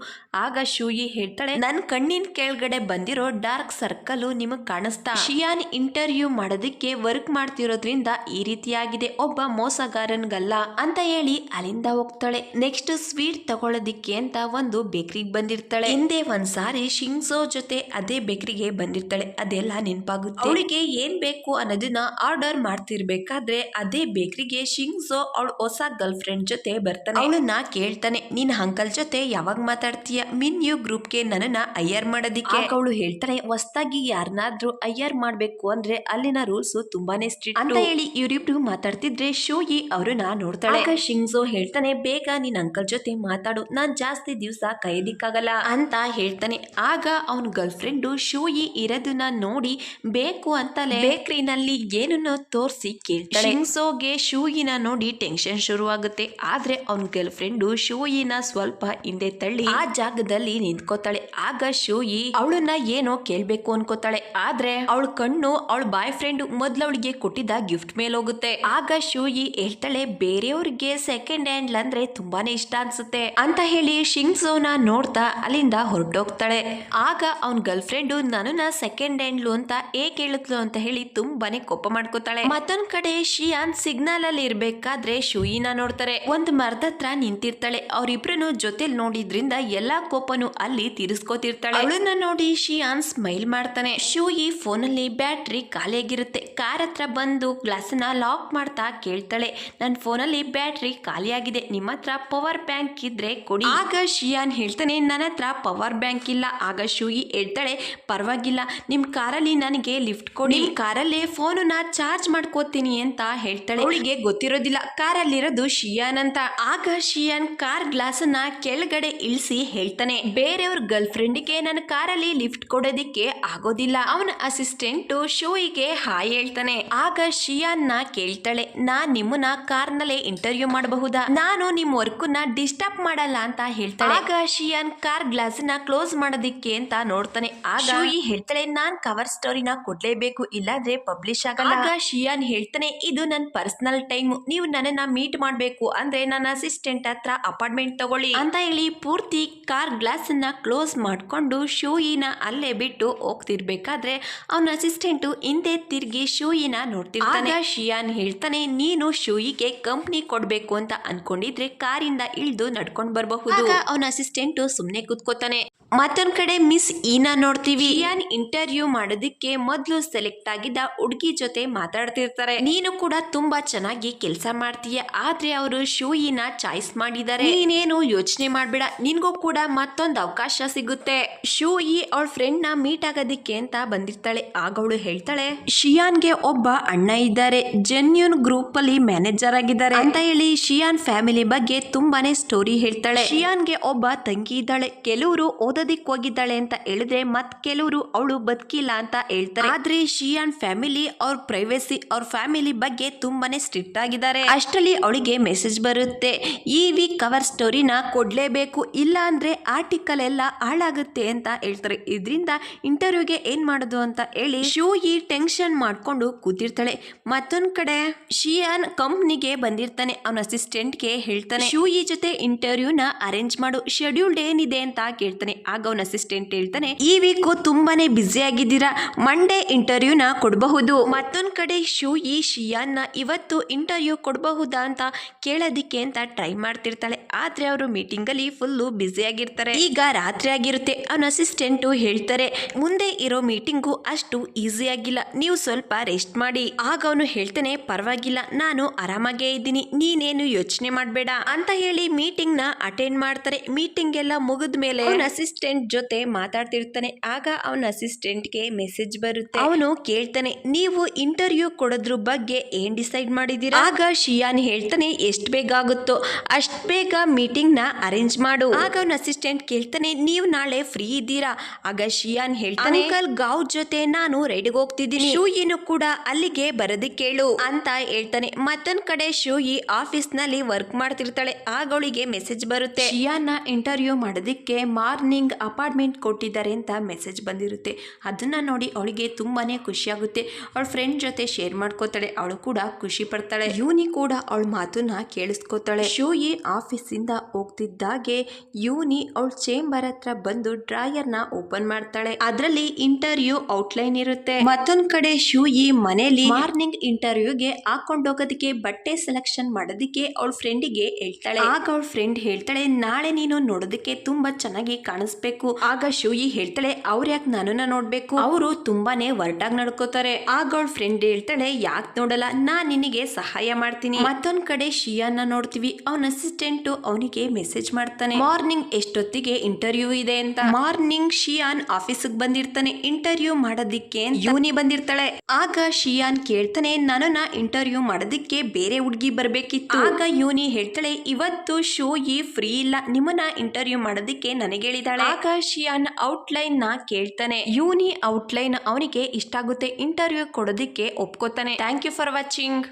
ಆಗ ಶೂಯಿ ಹೇಳ್ತಾಳೆ, ನನ್ ಕಣ್ಣಿನ ಕೆಳಗಡೆ ಬಂದಿರೋ ಡಾರ್ಕ್ ಸರ್ಕಲ್ ನಿಮಗ್ ಕಾಣಿಸ್ತಾ? ಶಿಯಾನ್ ಇಂಟರ್ವ್ಯೂ ಮಾಡೋದಕ್ಕೆ ವರ್ಕ್ ಮಾಡ್ತಿರೋದ್ರಿಂದ ಈ ರೀತಿಯಾಗಿದೆ, ಒಬ್ಬ ಮೋಸಗಾರನ್ಗಲ್ಲ ಅಂತ ಹೇಳಿ ಅಲ್ಲಿಂದ ಹೋಗ್ತಾಳೆ. ನೆಕ್ಸ್ಟ್ ಸ್ವೀಟ್ ತಗೊಳ್ಳೋದಿಕ್ಕೆ ಅಂತ ಒಂದು ಬೇಕ್ರಿಗೆ ಬಂದಿರ್ತಾಳೆ. ಹಿಂದೆ ಒಂದ್ಸಾರಿ ಶಿಂಗ್ಸೋ ಜೊತೆ ಅದೇ ಬೇಕ್ರಿಗೆ ಬಂದಿರ್ತಾಳೆ. ಅದೆಲ್ಲ ನೆನಪಾಗುತ್ತೆ. ಅವಳಿಗೆ ಏನ್ ಬೇಕು ಅನ್ನೋದನ್ನ ಆರ್ಡರ್ ಮಾಡ್ತಿರ್ಬೇಕಾದ್ರೆ ಅದೇ ಬೇಕ್ರಿಗೆ ಶಿಂಗ್ಸೋ ಅವಳ ಹೊಸ ಗರ್ಲ್ ಫ್ರೆಂಡ್ ಜೊತೆ ಬರ್ತಾನೆ. ಅವಳನ್ನ ಕೇಳ್ತಾನೆ, ನೀನ್ ಅಂಕಲ್ ಜೊತೆ ಯಾವಾಗ ಮಾತಾಡ್ತೀಯ? ಮಿನ್ಯೂ ಗ್ರೂಪ್ಗೆ ನನ್ನನ್ನ ಐಆರ್ ಮಾಡೋದಿಕ್ಕೆ. ಅವಳು ಹೇಳ್ತಾಳೆ, ಹೊಸದಾಗಿ ಯಾರನ್ನಾದ್ರೂ ಐಆರ್ ಮಾಡ್ಬೇಕು ಅಂದ್ರೆ ಅಲ್ಲಿನ ರೂಲ್ಸ್ ತುಂಬಾನೇ ಸ್ಟ್ರಿಕ್ಟ್ ಅಂತ ಹೇಳಿ ಇವರಿಬ್ರು ಮಾತಾಡ್ತಿದ್ರೆ ಶೋಯಿ ಅವ್ರನ್ನ ನೋಡ್ತಾಳೆ. ಆಗ ಶಿಂಗ್ಸೋ ಹೇಳ್ತಾನೆ, ಬೇಗ ನಿನ್ ಅಂಕಲ್ ಜೊತೆ ಮಾತಾಡು, ನಾನ್ ಜಾಸ್ತಿ ದಿವಸ ಕೈದಿಕ್ಕಾಗಲ್ಲ ಅಂತ ಹೇಳ್ತಾನೆ. ಆಗ ಅವನ್ ಗರ್ಲ್ ಫ್ರೆಂಡ್ ಶೋಯಿ ಇರೋದನ್ನ ನೋಡಿ ಬೇಕು ಅಂತಲೇ ಬೇಕ್ರಿನಲ್ಲಿ ಏನನ್ನೋ ತೋರಿಸಿ ಕೇಳ್ತಾಳೆ. ಶಿಂಗ್ಸೋಗೆ ಶೋಯಿನ ನೋಡಿ ಟೆನ್ಷನ್ ಶುರುವಾಗುತ್ತೆ. ಆದ್ರೆ ಅವನ್ ಗರ್ಲ್ ಫ್ರೆಂಡು ಶೋಯಿನ ಸ್ವಲ್ಪ ಹಿಂದೆ ತಳ್ಳಿ ಆ ಜಾಗದಲ್ಲಿ ನಿಂತ್ಕೋತಾಳೆ. ಆಗ ಶೋಯಿ ಅವಳನ್ನ ಏನೋ ಕೇಳ್ಬೇಕು ಅನ್ಕೋತಾಳೆ. ಆದ್ರೆ ಅವಳ ಕಣ್ಣು ಅವಳ ಬಾಯ್ ಫ್ರೆಂಡ್ ಮೊದ್ಲವಳಿಗೆ ಕೊಟ್ಟಿದ್ದ ಗಿಫ್ಟ್ ಮೇಲೆ ಹೋಗುತ್ತೆ. ಆಗ ಶೋಯಿ ಹೇಳ್ತಾಳೆ, ಬೇರೆಯವ್ರಿಗೆ ಸೆಕೆಂಡ್ ಹ್ಯಾಂಡ್ ಅಂದ್ರೆ ತುಂಬಾನೇ ಇಷ್ಟ ಅನ್ಸುತ್ತೆ ಅಂತ ಹೇಳಿ ಶಿಂಗ್ಸೋನ ನೋಡ್ತಾ ಅಲ್ಲಿಂದ ಹೊರಟೋಗ್ತಾಳೆ. ಆಗ ಅವನ್ ಗರ್ಲ್ ಫ್ರೆಂಡ್ ನನ್ನನ್ನ ಸೆಕೆಂಡ್ ಹ್ಯಾಂಡ್ಲು ಅಂತ ಏಕೆ ಹೇಳಿದ್ಲು ಅಂತ ಹೇಳಿ ತುಂಬಾನೇ ಕೋಪ ಮಾಡ್ಕೋತಾಳೆ. ಮತ್ತೊಂದ್ ಕಡೆ ಶಿಯಾನ್ ಸಿಗ್ನಲ್ ಅಲ್ಲಿ ಇರ್ಬೇಕಾದ್ರೆ ಶೋಯಿನ ನೋಡ್ತಾರೆ. ಒಂದ್ ಮರದ ಹತ್ರ ನಿಂತಿರ್ತಾಳೆ. ಅವ್ರಿಬ್ರನ್ನು ಜೊತೆಲಿ ನೋಡಿದ್ರಿಂದ ಎಲ್ಲಾ ಕೋಪನು ಅಲ್ಲಿ ತೀರಿಸ್ಕೋತಿರ್ತಾಳೆ. ಅವಳನ್ನ ನೋಡಿ ಶಿಯಾನ್ ಸ್ಮೈಲ್ ಮಾಡ್ತಾನೆ. ಶೂಯಿ ಫೋನಲ್ಲಿ ಬ್ಯಾಟ್ರಿ ಖಾಲಿಯಾಗಿರುತ್ತೆ. ಕಾರ್ ಹತ್ರ ಬಂದು ಗ್ಲಾಸನ್ನ ಲಾಕ್ ಮಾಡ್ತಾ ಕೇಳ್ತಾಳೆ, ನನ್ನ ಫೋನಲ್ಲಿ ಬ್ಯಾಟ್ರಿ ಖಾಲಿಯಾಗಿದೆ, ನಿಮ್ಮ ಹತ್ರ ಪವರ್ ಬ್ಯಾಂಕ್ ಇದ್ರೆ ಕೊಡಿ. ಆಗ ಶಿಯಾನ್ ಹೇಳ್ತಾನೆ, ನನ್ನ ಹತ್ರ ಪವರ್ ಬ್ಯಾಂಕ್ ಇಲ್ಲ. ಆಗ ಶೂಯಿ ಹೇಳ್ತಾಳೆ, ಪರವಾಗಿಲ್ಲ, ನಿಮ್ ಕಾರಲ್ಲಿ ನನಗೆ ಲಿಫ್ಟ್ ಕೊಡಿ, ಕಾರಲ್ಲೇ ಫೋನನ್ನ ಚಾರ್ಜ್ ಮಾಡ್ಕೋತೀನಿ ಅಂತ ಹೇಳ್ತಾಳೆ. ಅವಳಿಗೆ ಗೊತ್ತಿರೋದಿಲ್ಲ ಕಾರಲ್ಲಿರೋದು ಶಿಯಾನ್ ಅಂತ. ಆಗ ಶಿಯಾನ್ ಕಾರ್ ಗ್ಲಾಸ್ ಅನ್ನ ಕೆಳಗಡೆ ಇಳಿಸಿ ಹೇಳ್ತಾನೆ, ಬೇರೆಯವ್ರ ಗರ್ಲ್ ಫ್ರೆಂಡ್ಗೆ ನನ್ನ ಕಾರಲ್ಲಿ ಲಿಫ್ಟ್ ಕೊಡೋದಿಕ್ಕೆ ಆಗೋದಿಲ್ಲ. ಅವನ ಅಸಿಸ್ಟೆಂಟ್ ಶೂಯಿಗೆ ಹಾಯ್ ಹೇಳ್ತಾನೆ. ಆಗ ಶಿಯಾನ್ ನ ಕೇಳ್ತಾಳೆ, ನಾನ್ ನಿಮ್ಮನ್ನ ಕಾರ್ನಲ್ಲೇ ಇಂಟರ್ವ್ಯೂ ಮಾಡಬಹುದಾ, ನಾನು ನಿಮ್ ವರ್ಕ್ ನ ಡಿಸ್ಟರ್ಬ್ ಮಾಡಲ್ಲ ಅಂತ ಹೇಳ್ತಾಳೆ. ಆಗ ಶಿಯಾನ್ ಕಾರ್ ಗ್ಲಾಸ್ ನ ಕ್ಲೋಸ್ ಮಾಡೋದಿಕ್ಕೆ ಅಂತ ನೋಡ್ತಾನೆ. ಆಗ ಶೂಯಿ ಹೇಳ್ತಾಳೆ, ನಾನ್ ಕವರ್ ಸ್ಟೋರಿನ ಕೊಡ್ಲೇಬೇಕು, ಇಲ್ಲಾಂದ್ರೆ ಪಬ್ಲಿಷ್ ಆಗಲ್ಲ. ಆಗ ಶಿಯಾನ್ ಹೇಳ್ತಾನೆ, ಇದು ನನ್ನ ಪರ್ಸನಲ್ ಟೈಮ್, ನೀವು ನನ್ನನ್ನ ಮೀಟ್ ಮಾಡ್ಬೇಕು ಅಂದ್ರೆ ನನ್ನ ಅಸಿಸ್ಟೆಂಟ್ ಹತ್ರ ಅಪಾರ್ಟ್ಮೆಂಟ್ ತಗೊಳ್ಳಿ ಅಂತ ಹೇಳಿ ಪೂರ್ತಿ ಕಾರ್ ಗ್ಲಾಸ್ ಅನ್ನ ಕ್ಲೋಸ್ ಮಾಡ್ಕೊಂಡು ಶೂಯಿನ ಅಲ್ಲೇ ಬಿಟ್ಟು ಹೋಗ್ತಿರ್ಬೇಕಾದ್ರೆ ಅವನ ಅಸಿಸ್ಟೆಂಟ್ ಹಿಂದೆ ತಿರ್ಗಿ ಶೂಯಿನ ನೋಡ್ತಿರ್ತಾನೆ. ಆಗ ಶಿಯಾನ್ ಹೇಳ್ತಾನೆ, ನೀನು ಶೂಯಿಗೆ ಕಂಪ್ನಿ ಕೊಡ್ಬೇಕು ಅಂತ ಅನ್ಕೊಂಡಿದ್ರೆ ಕಾರಿಂದ ಇಳಿದು ನಡ್ಕೊಂಡ್ ಬರಬಹುದು. ಅವನ ಅಸಿಸ್ಟೆಂಟ್ ಸುಮ್ನೆ ಕೂತ್ಕೋತಾನೆ. ಮತ್ತೊಂದ್ ಕಡೆ ಮಿಸ್ ಈನಾ ನೋಡ್ತೀವಿ. ಶಿಯಾನ್ ಇಂಟರ್ವ್ಯೂ ಮಾಡೋದಿಕ್ಕೆ ಮೊದಲು ಸೆಲೆಕ್ಟ್ ಆಗಿದ್ದ ಹುಡುಗಿ ಜೊತೆ ಮಾತಾಡ್ತಿರ್ತಾರೆ. ನೀನು ಕೂಡ ತುಂಬಾ ಚೆನ್ನಾಗಿ ಕೆಲಸ ಮಾಡ್ತೀಯ, ಆದ್ರೆ ಅವರು ಶೂಯಿನ ಚಾಯ್ಸ್ ಮಾಡಿದ್ದಾರೆ, ನೀನೇನು ಯೋಚನೆ ಮಾಡ್ಬೇಡ, ನಿನ್ಗೂ ಕೂಡ ಮತ್ತೊಂದು ಅವಕಾಶ ಸಿಗುತ್ತೆ. ಶೂಯಿ ಅವಳ ಫ್ರೆಂಡ್ ನ ಮೀಟ್ ಆಗೋದಿಕ್ಕೆ ಅಂತ ಬಂದಿರ್ತಾಳೆ. ಆಗ ಅವಳು ಹೇಳ್ತಾಳೆ, ಶಿಯಾನ್ಗೆ ಒಬ್ಬ ಅಣ್ಣ ಇದ್ದಾರೆ, ಜೆನ್ಯೂನ್ ಗ್ರೂಪ್ ಅಲ್ಲಿ ಮ್ಯಾನೇಜರ್ ಆಗಿದ್ದಾರೆ ಅಂತ ಹೇಳಿ ಶಿಯಾನ್ ಫ್ಯಾಮಿಲಿ ಬಗ್ಗೆ ತುಂಬಾನೇ ಸ್ಟೋರಿ ಹೇಳ್ತಾಳೆ. ಶಿಯಾನ್ಗೆ ಒಬ್ಬ ತಂಗಿ ಇದ್ದಾಳೆ, ಕೆಲವರು ಓದೋದಿಕ್ ಹೋಗಿದ್ದಾಳೆ ಅಂತ ಹೇಳಿದ್ರೆ ಮತ್ ಕೆಲವರು ಅವಳು ಬದುಕಿಲ್ಲ ಅಂತ ಹೇಳ್ತಾರೆ. ಆದ್ರೆ ಶಿಯಾನ್ ಫ್ಯಾಮಿಲಿ ಅವ್ರ ಪ್ರೈವೇಸಿ, ಅವ್ರ ಫ್ಯಾಮಿಲಿ ಬಗ್ಗೆ ತುಂಬಾನೇ ಸ್ಟ್ರಿಕ್ಟ್ ಆಗಿದ್ದಾರೆ. ಅಷ್ಟರಲ್ಲಿ ಅವಳಿಗೆ ಮೆಸೇಜ್ ಬರುತ್ತೆ, ಈ ವೀಕ್ ಕವರ್ ಸ್ಟೋರಿನ ಕೊಡ್ಲೇಬೇಕು, ಇಲ್ಲ ಅಂದ್ರೆ ಆರ್ಟಿಕಲ್ ಎಲ್ಲ ಹಾಳಾಗುತ್ತೆ ಅಂತ ಹೇಳ್ತಾರೆ. ಇದರಿಂದ ಇಂಟರ್ವ್ಯೂಗೆ ಏನ್ ಮಾಡೋದು ಅಂತ ಹೇಳಿ ಶೂಯಿ ಟೆನ್ಷನ್ ಮಾಡ್ಕೊಂಡು ಕೂತಿರ್ತಾಳೆ. ಮತ್ತೊಂದ್ ಕಡೆ ಶಿಯಾನ್ ಕಂಪ್ನಿಗೆ ಬಂದಿರ್ತಾನೆ. ಅವನ ಅಸಿಸ್ಟೆಂಟ್ಗೆ ಹೇಳ್ತಾನೆ, ಶೂಯಿ ಜೊತೆ ಇಂಟರ್ವ್ಯೂನ ಅರೇಂಜ್ ಮಾಡು, ಶೆಡ್ಯೂಲ್ಡ್ ಏನಿದೆ ಅಂತ ಕೇಳ್ತಾನೆ. ಆಗ ಅವನ ಅಸಿಸ್ಟೆಂಟ್ ಹೇಳ್ತಾನೆ, ಈ ವೀಕ್ ತುಂಬಾನೇ ಬ್ಯುಸಿ ಆಗಿದ್ದೀರಾ, ಮಂಡೇ ಇಂಟರ್ವ್ಯೂನ ಕೊಡಬಹುದು. ಮತ್ತೊಂದ್ ಕಡೆ ಶೂಯಿ ಶಿಯಾನ್ ನ ಇವತ್ತು ಇಂಟರ್ವ್ಯೂ ಕೊಡಬಹುದಾ ಅಂತ ಕೇಳೋದಿಕ್ಕೆ ಅಂತ ಟ್ರೈ ಮಾಡ್ತಿರ್ತಾಳೆ. ಆದ್ರೆ ಅವರು ಮೀಟಿಂಗ್ ಅಲ್ಲಿ ಫುಲ್ಲು ಬ್ಯುಸಿ ಆಗಿರ್ತಾರೆ. ಈಗ ರಾತ್ರಿ ಆಗಿರುತ್ತೆ. ಅವನ ಅಸಿಸ್ಟೆಂಟ್ ಹೇಳ್ತಾರೆ, ಮುಂದೆ ಇರೋ ಮೀಟಿಂಗು ಅಷ್ಟು ಈಸಿ ಆಗಿಲ್ಲ, ನೀವು ಸ್ವಲ್ಪ ರೆಸ್ಟ್ ಮಾಡಿ. ಆಗ ಅವನು ಹೇಳ್ತಾನೆ, ಪರವಾಗಿಲ್ಲ, ನಾನು ಆರಾಮಾಗೇ ಇದ್ದೀನಿ, ನೀನೇನು ಯೋಚನೆ ಮಾಡಬೇಡ ಅಂತ ಹೇಳಿ ಮೀಟಿಂಗ್ ನ ಅಟೆಂಡ್ ಮಾಡ್ತಾರೆ. ಮೀಟಿಂಗ್ ಎಲ್ಲ ಮುಗಿದ ಮೇಲೆ ಅವನ ಅಸಿಸ್ಟೆಂಟ್ ಜೊತೆ ಮಾತಾಡ್ತಿರ್ತಾನೆ. ಆಗ ಅವನ ಅಸಿಸ್ಟೆಂಟ್ಗೆ ಮೆಸೇಜ್ ಬರುತ್ತೆ. ಅವನು ಕೇಳ್ತಾನೆ, ನೀವು ಇಂಟರ್ವ್ಯೂ ಕೊಡೋದ್ರ ಬಗ್ಗೆ ಏನ್ ಡಿಸೈಡ್ ಮಾಡಿದೀರಾ? ಆಗ ಶಿಯಾನ್ ಹೇಳ್ತಾನೆ, ಎಷ್ಟು ಬೇಗ ಆಗುತ್ತೋ ಅಷ್ಟ್ ಬೇಗ ಮೀಟಿಂಗ್ ನ ಅರೇಂಜ್ ಮಾಡು. ಆಗ ಅವನ ಅಸಿಸ್ಟೆಂಟ್ ಕೇಳ್ತಾನೆ, ನೀವು ನಾಳೆ ಫ್ರೀ ಇದ್ದೀರಾ? ಆಗ ಶಿಯಾನ್ ಹೇಳ್ತಾನೆ, ಅಂಕಲ್ ಗಾವ್ ಜೊತೆ ನಾನು ರೈಡ್ಗೆ ಹೋಗ್ತಿದ್ದೀನಿ, ಶೂಯಿನು ಕೂಡ ಅಲ್ಲಿಗೆ ಬರೋದಕ್ಕೆ ಕೇಳು ಅಂತ ಹೇಳ್ತಾನೆ. ಮತ್ತೊಂದ್ ಕಡೆ ಶೂಯಿ ಆಫೀಸ್ ನಲ್ಲಿ ವರ್ಕ್ ಮಾಡ್ತಿರ್ತಾಳೆ. ಆಗ ಅವಳಿಗೆ ಮೆಸೇಜ್ ಬರುತ್ತೆ, ಶಿಯಾನ್ ನ ಇಂಟರ್ವ್ಯೂ ಮಾಡೋದಿಕ್ಕೆ ಮಾರ್ನಿಂಗ್ ಅಪಾರ್ಟ್ಮೆಂಟ್ ಕೊಟ್ಟಿದ್ದಾರೆ ಅಂತ ಮೆಸೇಜ್ ಬಂದಿರುತ್ತೆ. ಅದನ್ನ ನೋಡಿ ಅವಳಿಗೆ ತುಂಬಾನೇ ಖುಷಿ ಆಗುತ್ತೆ. ಅವಳ ಫ್ರೆಂಡ್ ಜೊತೆ ಶೇರ್ ಮಾಡ್ಕೋತಾಳೆ. ಅವಳು ಕೂಡ ಖುಷಿ ಪಡ್ತಾಳೆ. ಯೂನಿ ಕೂಡ ಅವಳ ಮಾತನ್ನ ಕೇಳಿಸ್ಕೋತಾಳೆ. ಶೂಯಿ ಆಫೀಸ್ ಇಂದ ಹೋಗ್ತಿದ್ದಾಗೆ ಯೂನಿ ಅವಳ ಚೇಂಬರ್ ಹತ್ರ ಬಂದು ಡ್ರಾಯರ್ ನ ಓಪನ್ ಮಾಡ್ತಾಳೆ. ಅದರಲ್ಲಿ ಇಂಟರ್ವ್ಯೂ ಔಟ್ಲೈನ್ ಇರುತ್ತೆ. ಮತ್ತೊಂದ್ ಕಡೆ ಶೂಯಿ ಮನೆಯಲ್ಲಿ ಮಾರ್ನಿಂಗ್ ಇಂಟರ್ವ್ಯೂಗೆ ಹಾಕೊಂಡೋಗೋದಕ್ಕೆ ಬಟ್ಟೆ ಸೆಲೆಕ್ಷನ್ ಮಾಡೋದಕ್ಕೆ ಅವಳ ಫ್ರೆಂಡಿಗೆ ಹೇಳ್ತಾಳೆ. ಆಗ ಅವಳ ಫ್ರೆಂಡ್ ಹೇಳ್ತಾಳೆ, ನಾಳೆ ನೀನು ನೋಡೋದಕ್ಕೆ ತುಂಬಾ ಚೆನ್ನಾಗಿ ಕಾಣಿಸ್ಬೇಕು. ಆಗ ಶೂಯಿ ಹೇಳ್ತಾಳೆ, ಅವ್ರು ಯಾಕೆ ನನ್ನನ್ನ ನೋಡ್ಬೇಕು, ಅವರು ತುಂಬಾನೇ ವರ್ಟಾಗಿ ನಡ್ಕೋತಾರೆ. ಆಗ ಅವಳ ಫ್ರೆಂಡ್ ಹೇಳ್ತಾಳೆ, ಯಾಕೆ ನೋಡಲ್ಲ, ನಾನ್ ನಿನಗೆ ಸಹಾಯ ಮಾಡ್ತೀನಿ. ಮತ್ತೊಂದ್ ಕಡೆ ಶಿಯಾನ್ ನೋಡ್ತೀವಿ. ಅವನ ಅಸಿಸ್ಟೆಂಟ್ ಅವನಿಗೆ ಮೆಸೇಜ್ ಮಾಡ್ತಾನೆ, ಮಾರ್ನಿಂಗ್ ಎಷ್ಟೊತ್ತಿಗೆ ಇಂಟರ್ವ್ಯೂ ಇದೆ ಅಂತ. ಮಾರ್ನಿಂಗ್ ಶಿಯಾನ್ ಆಫೀಸಿಗೆ ಬಂದಿರ್ತಾನೆ. ಇಂಟರ್ವ್ಯೂ ಮಾಡೋದಿಕ್ಕೆ ಯೂನಿ ಬಂದಿರ್ತಾಳೆ. ಆಗ ಶಿಯಾನ್ ಕೇಳ್ತಾನೆ, ನನ್ನನ್ನ ಇಂಟರ್ವ್ಯೂ ಮಾಡೋದಿಕ್ಕೆ ಬೇರೆ ಹುಡುಗಿ ಬರ್ಬೇಕಿತ್ತು. ಆಗ ಯೂನಿ ಹೇಳ್ತಾಳೆ, ಇವತ್ತು ಶೂಯಿ ಫ್ರೀ ಇಲ್ಲ, ನಿಮ್ಮನ್ನ ಇಂಟರ್ವ್ಯೂ ಮಾಡೋದಿಕ್ಕೆ ನನಗೆ ಹೇಳಿದಾಳೆ. ಆಗ ಶಿಯಾನ್ ಔಟ್ಲೈನ್ ನ ಕೇಳ್ತಾನೆ. ಯೂನಿ ಔಟ್ಲೈನ್ ಅವನಿಗೆ ಇಷ್ಟ ಆಗುತ್ತೆ. ಇಂಟರ್ವ್ಯೂ ಕೊಡೋದಿಕ್ಕೆ ಒಪ್ಕೋತಾನೆ. Thank you for watching.